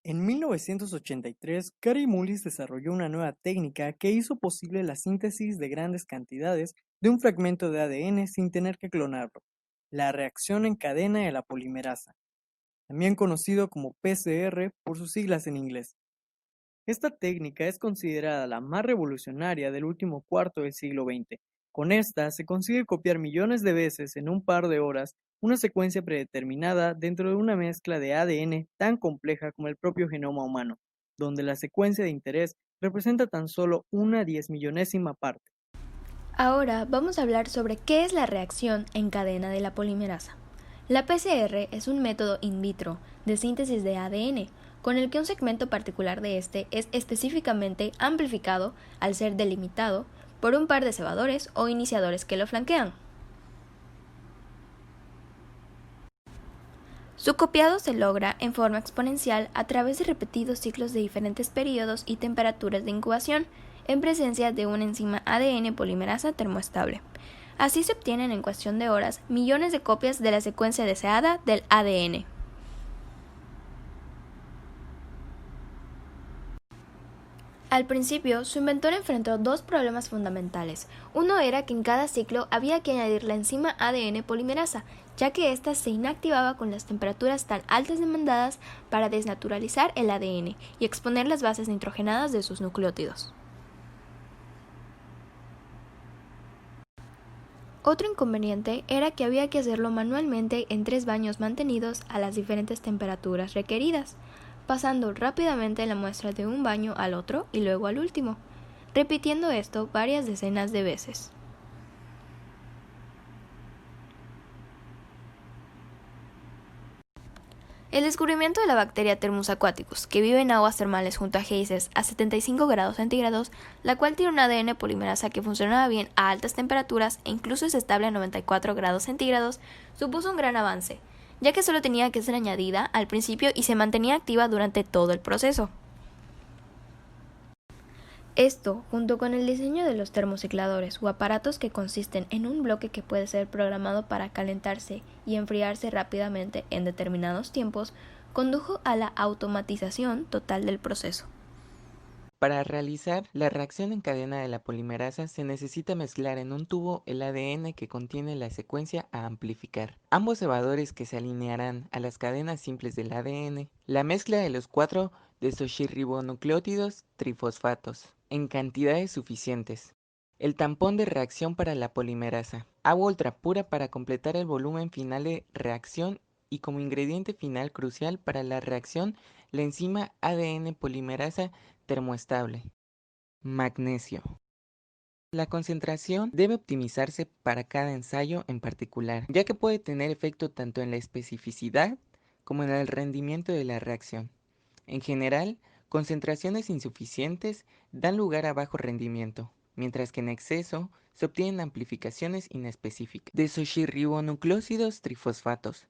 En 1983, Kary Mullis desarrolló una nueva técnica que hizo posible la síntesis de grandes cantidades de un fragmento de ADN sin tener que clonarlo, la reacción en cadena de la polimerasa, también conocido como PCR por sus siglas en inglés. Esta técnica es considerada la más revolucionaria del último cuarto del siglo XX. Con esta se consigue copiar millones de veces en un par de horas una secuencia predeterminada dentro de una mezcla de ADN tan compleja como el propio genoma humano, donde la secuencia de interés representa tan solo una 10 millonésima parte. Ahora vamos a hablar sobre qué es la reacción en cadena de la polimerasa. La PCR es un método in vitro de síntesis de ADN, con el que un segmento particular de este es específicamente amplificado al ser delimitado por un par de cebadores o iniciadores que lo flanquean. Su copiado se logra en forma exponencial a través de repetidos ciclos de diferentes periodos y temperaturas de incubación en presencia de una enzima ADN polimerasa termoestable. Así se obtienen en cuestión de horas millones de copias de la secuencia deseada del ADN. Al principio, su inventor enfrentó dos problemas fundamentales. Uno era que en cada ciclo había que añadir la enzima ADN polimerasa, ya que ésta se inactivaba con las temperaturas tan altas demandadas para desnaturalizar el ADN y exponer las bases nitrogenadas de sus nucleótidos. Otro inconveniente era que había que hacerlo manualmente en 3 baños mantenidos a las diferentes temperaturas requeridas, pasando rápidamente la muestra de un baño al otro y luego al último, repitiendo esto varias decenas de veces. El descubrimiento de la bacteria Thermus aquaticus, que vive en aguas termales junto a geysers a 75 grados centígrados, la cual tiene un ADN polimerasa que funcionaba bien a altas temperaturas e incluso es estable a 94 grados centígrados, supuso un gran avance, ya que solo tenía que ser añadida al principio y se mantenía activa durante todo el proceso. Esto, junto con el diseño de los termocicladores o aparatos que consisten en un bloque que puede ser programado para calentarse y enfriarse rápidamente en determinados tiempos, condujo a la automatización total del proceso. Para realizar la reacción en cadena de la polimerasa se necesita mezclar en un tubo el ADN que contiene la secuencia a amplificar, ambos cebadores que se alinearán a las cadenas simples del ADN, la mezcla de los 4 desoxirribonucleótidos trifosfatos, en cantidades suficientes, el tampón de reacción para la polimerasa, agua ultrapura para completar el volumen final de reacción y como ingrediente final crucial para la reacción la enzima ADN polimerasa termoestable. Magnesio. La concentración debe optimizarse para cada ensayo en particular, ya que puede tener efecto tanto en la especificidad como en el rendimiento de la reacción. En general, concentraciones insuficientes dan lugar a bajo rendimiento, mientras que en exceso se obtienen amplificaciones inespecíficas. Desoxirribonucleósidos trifosfatos.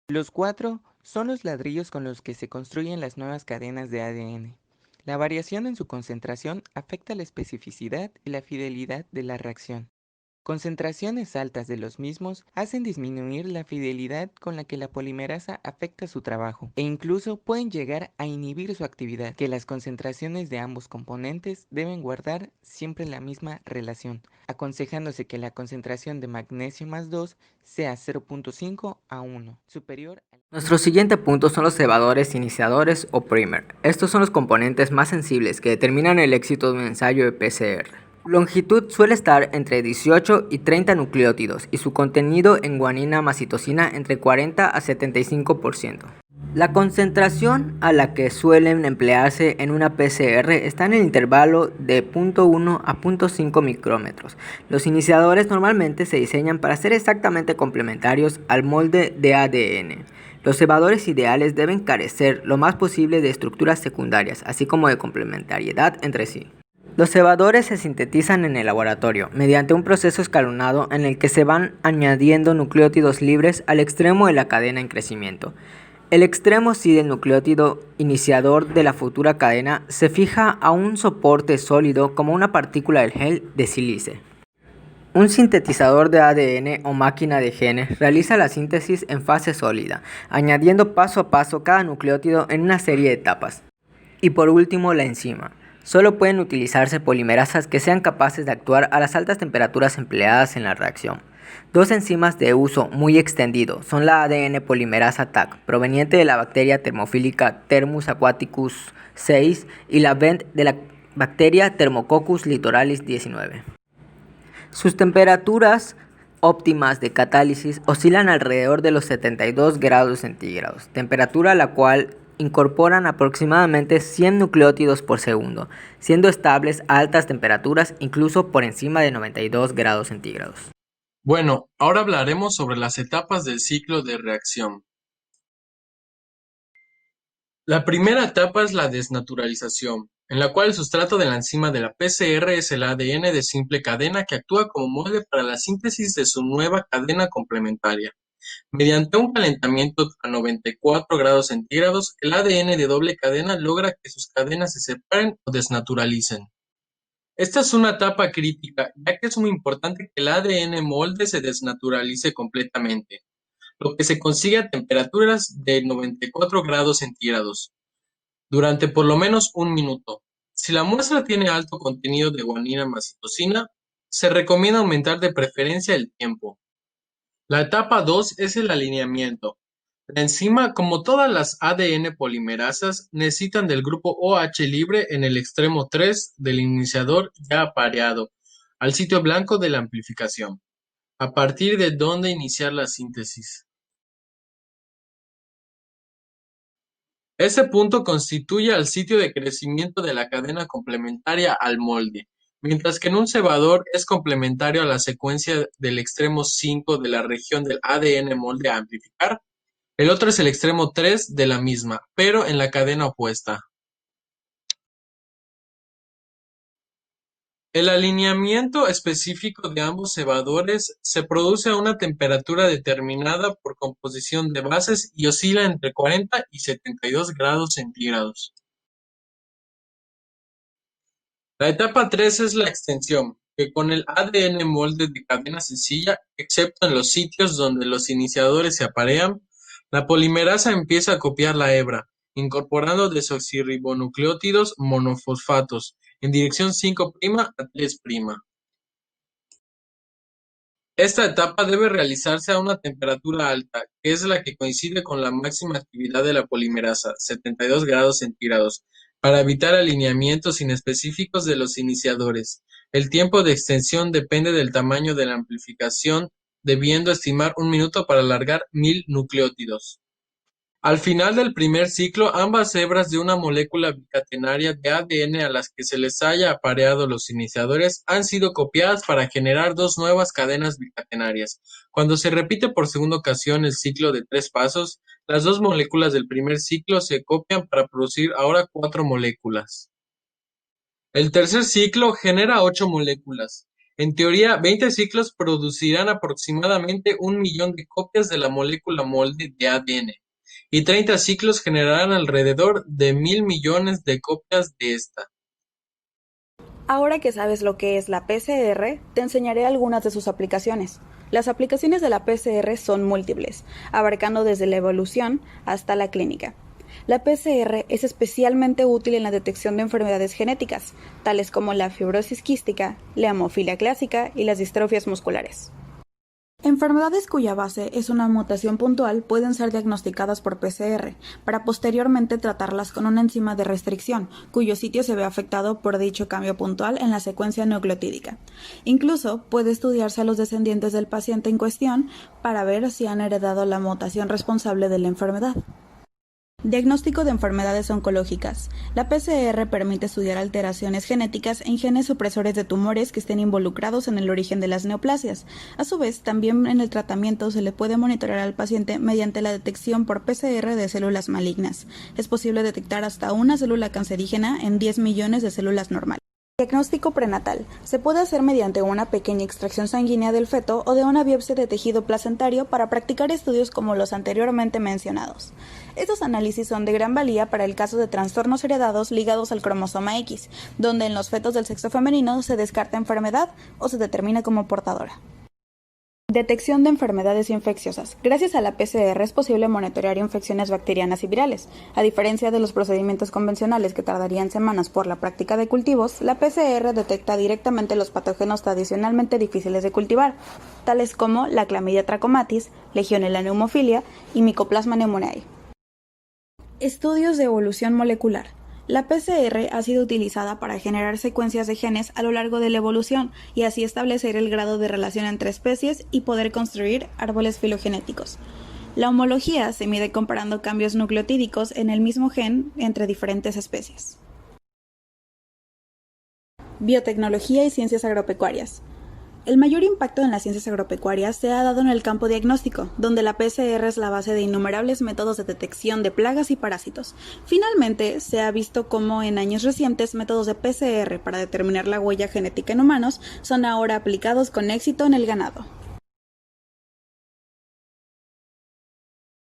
Los 4 son los ladrillos con los que se construyen las nuevas cadenas de ADN. La variación en su concentración afecta la especificidad y la fidelidad de la reacción. Concentraciones altas de los mismos hacen disminuir la fidelidad con la que la polimerasa afecta su trabajo e incluso pueden llegar a inhibir su actividad, que las concentraciones de ambos componentes deben guardar siempre la misma relación, aconsejándose que la concentración de magnesio más 2 sea 0.5 a 1, superior a... Nuestro siguiente punto son los cebadores iniciadores o primer. Estos son los componentes más sensibles que determinan el éxito de un ensayo de PCR. Su longitud suele estar entre 18 y 30 nucleótidos y su contenido en guanina más citosina entre 40 a 75%. La concentración a la que suelen emplearse en una PCR está en el intervalo de 0.1 a 0.5 micrómetros. Los iniciadores normalmente se diseñan para ser exactamente complementarios al molde de ADN. Los cebadores ideales deben carecer lo más posible de estructuras secundarias, así como de complementariedad entre sí. Los cebadores se sintetizan en el laboratorio mediante un proceso escalonado en el que se van añadiendo nucleótidos libres al extremo de la cadena en crecimiento. El extremo C del nucleótido iniciador de la futura cadena se fija a un soporte sólido como una partícula del gel de sílice. Un sintetizador de ADN o máquina de genes realiza la síntesis en fase sólida, añadiendo paso a paso cada nucleótido en una serie de etapas. Y por último, la enzima. Solo pueden utilizarse polimerasas que sean capaces de actuar a las altas temperaturas empleadas en la reacción. Dos enzimas de uso muy extendido son la ADN polimerasa Taq, proveniente de la bacteria termofílica Thermus aquaticus 6 y la Vent de la bacteria Thermococcus litoralis 19. Sus temperaturas óptimas de catálisis oscilan alrededor de los 72 grados centígrados, temperatura a la cual incorporan aproximadamente 100 nucleótidos por segundo, siendo estables a altas temperaturas incluso por encima de 92 grados centígrados. Bueno, ahora hablaremos sobre las etapas del ciclo de reacción. La primera etapa es la desnaturalización, en la cual el sustrato de la enzima de la PCR es el ADN de simple cadena que actúa como molde para la síntesis de su nueva cadena complementaria. Mediante un calentamiento a 94 grados centígrados, el ADN de doble cadena logra que sus cadenas se separen o desnaturalicen. Esta es una etapa crítica, ya que es muy importante que el ADN molde se desnaturalice completamente, lo que se consigue a temperaturas de 94 grados centígrados, durante por lo menos un minuto. Si la muestra tiene alto contenido de guanina más citosina, se recomienda aumentar de preferencia el tiempo. La etapa 2 es el alineamiento. La enzima, como todas las ADN polimerasas, necesitan del grupo OH libre en el extremo 3 del iniciador ya apareado, al sitio blanco de la amplificación, a partir de donde iniciar la síntesis. Ese punto constituye al sitio de crecimiento de la cadena complementaria al molde, mientras que en un cebador es complementario a la secuencia del extremo 5 de la región del ADN molde a amplificar. El otro es el extremo 3 de la misma, pero en la cadena opuesta. El alineamiento específico de ambos cebadores se produce a una temperatura determinada por composición de bases y oscila entre 40 y 72 grados centígrados. La etapa 3 es la extensión, que con el ADN molde de cadena sencilla, excepto en los sitios donde los iniciadores se aparean, la polimerasa empieza a copiar la hebra, incorporando desoxirribonucleótidos monofosfatos en dirección 5' a 3'. Esta etapa debe realizarse a una temperatura alta, que es la que coincide con la máxima actividad de la polimerasa, 72 grados centígrados, para evitar alineamientos inespecíficos de los iniciadores. El tiempo de extensión depende del tamaño de la amplificación, debiendo estimar un minuto para alargar 1000 nucleótidos. Al final del primer ciclo, ambas hebras de una molécula bicatenaria de ADN a las que se les haya apareado los iniciadores han sido copiadas para generar dos nuevas cadenas bicatenarias. Cuando se repite por segunda ocasión el ciclo de 3 pasos, las dos moléculas del primer ciclo se copian para producir ahora 4 moléculas. El tercer ciclo genera 8 moléculas. En teoría, 20 ciclos producirán aproximadamente 1 millón de copias de la molécula molde de ADN. Y 30 ciclos generarán alrededor de 1000 millones de copias de esta. Ahora que sabes lo que es la PCR, te enseñaré algunas de sus aplicaciones. Las aplicaciones de la PCR son múltiples, abarcando desde la evolución hasta la clínica. La PCR es especialmente útil en la detección de enfermedades genéticas, tales como la fibrosis quística, la hemofilia clásica y las distrofias musculares. Enfermedades cuya base es una mutación puntual pueden ser diagnosticadas por PCR, para posteriormente tratarlas con una enzima de restricción, cuyo sitio se ve afectado por dicho cambio puntual en la secuencia nucleotídica. Incluso puede estudiarse a los descendientes del paciente en cuestión para ver si han heredado la mutación responsable de la enfermedad. Diagnóstico de enfermedades oncológicas. La PCR permite estudiar alteraciones genéticas en genes supresores de tumores que estén involucrados en el origen de las neoplasias. A su vez, también en el tratamiento se le puede monitorear al paciente mediante la detección por PCR de células malignas. Es posible detectar hasta una célula cancerígena en 10 millones de células normales. Diagnóstico prenatal. Se puede hacer mediante una pequeña extracción sanguínea del feto o de una biopsia de tejido placentario para practicar estudios como los anteriormente mencionados. Estos análisis son de gran valía para el caso de trastornos heredados ligados al cromosoma X, donde en los fetos del sexo femenino se descarta enfermedad o se determina como portadora. Detección de enfermedades infecciosas. Gracias a la PCR es posible monitorear infecciones bacterianas y virales. A diferencia de los procedimientos convencionales que tardarían semanas por la práctica de cultivos, la PCR detecta directamente los patógenos tradicionalmente difíciles de cultivar, tales como la Chlamydia trachomatis, Legionella pneumophila y Mycoplasma pneumoniae. Estudios de evolución molecular. La PCR ha sido utilizada para generar secuencias de genes a lo largo de la evolución y así establecer el grado de relación entre especies y poder construir árboles filogenéticos. La homología se mide comparando cambios nucleotídicos en el mismo gen entre diferentes especies. Biotecnología y ciencias agropecuarias. El mayor impacto en las ciencias agropecuarias se ha dado en el campo diagnóstico, donde la PCR es la base de innumerables métodos de detección de plagas y parásitos. Finalmente, se ha visto cómo en años recientes métodos de PCR para determinar la huella genética en humanos son ahora aplicados con éxito en el ganado.